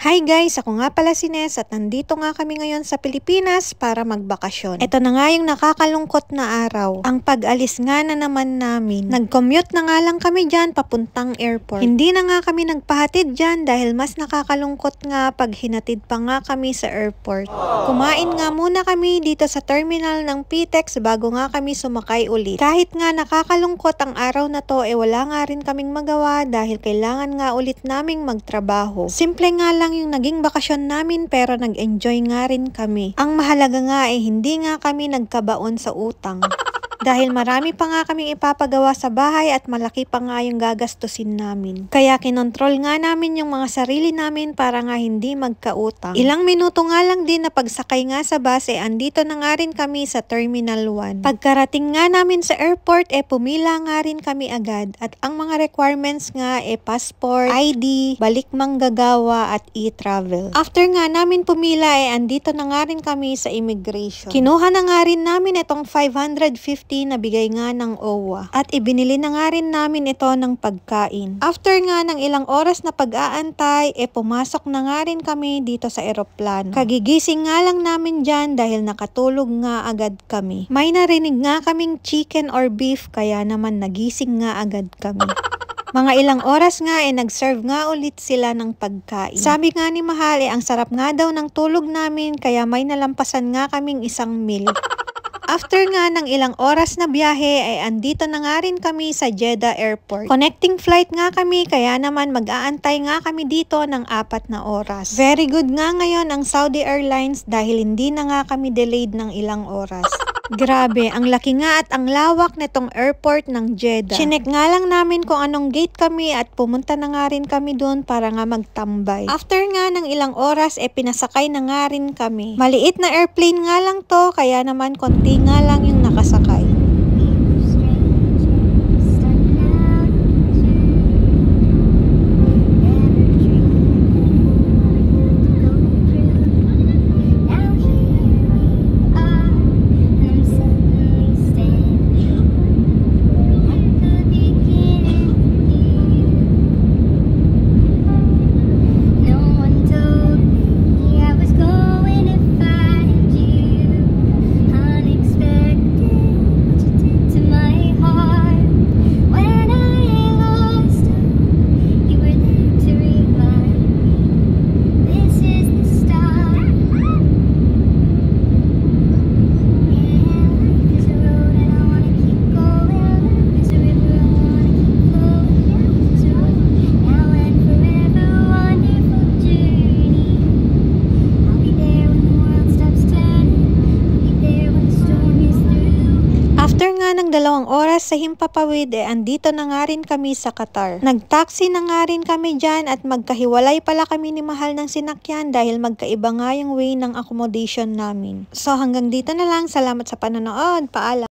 Hi guys! Ako nga pala si Ness at nandito nga kami ngayon sa Pilipinas para magbakasyon. Ito na nga yung nakakalungkot na araw. Ang pag-alis nga na naman namin. Nag-commute na nga lang kami dyan papuntang airport. Hindi na nga kami nagpahatid dyan dahil mas nakakalungkot nga pag hinatid pa nga kami sa airport. Kumain nga muna kami dito sa terminal ng PTEX bago nga kami sumakay ulit. Kahit nga nakakalungkot ang araw na to, wala nga rin kaming magawa dahil kailangan nga ulit naming magtrabaho. Simple nga lang yung naging bakasyon namin pero nag-enjoy nga rin kami. Ang mahalaga nga hindi nga kami nagkabaon sa utang. Dahil marami pa nga kaming ipapagawa sa bahay at malaki pa nga yung gagastusin namin. Kaya kinontrol nga namin yung mga sarili namin para nga hindi magkautang. Ilang minuto nga lang din na pagsakay nga sa bus andito na nga rin kami sa Terminal 1. Pagkarating nga namin sa airport pumila nga rin kami agad at ang mga requirements nga passport, ID, balik manggagawa at e-travel. After nga namin pumila andito na nga rin kami sa immigration. Kinuha na nga rin namin itong 550 na bigay nga ng OWA. At ibinili na nga rin namin ito ng pagkain. After nga ng ilang oras na pag-aantay, pumasok na nga rin kami dito sa eroplano. Kagigising nga lang namin dyan dahil nakatulog nga agad kami. May narinig nga kaming chicken or beef kaya naman nagising nga agad kami. Mga ilang oras nga nag-serve nga ulit sila ng pagkain. Sabi nga ni Mahal ang sarap nga daw ng tulog namin kaya may nalampasan nga kaming isang meal. After nga ng ilang oras na biyahe andito na nga rin kami sa Jeddah Airport. Connecting flight nga kami kaya naman mag-aantay nga kami dito ng 4 na oras. Very good nga ngayon ang Saudi Airlines dahil hindi na nga kami delayed ng ilang oras. Grabe, ang laki nga at ang lawak nitong airport ng Jeddah. Chinek nga lang namin kung anong gate kami at pumunta na nga rin kami doon para nga magtambay. After nga ng ilang oras pinasakay na nga rin kami. Maliit na airplane nga lang to kaya naman konti nga lang yung nakasakay. Ng 2 oras sa Himpapawid andito na nga rin kami sa Qatar. Nag-taxi na nga rin kami dyan at magkahiwalay pala kami ni Mahal ng sinakyan dahil magkaiba nga yung way ng accommodation namin. So hanggang dito na lang. Salamat sa panonood. Paalam.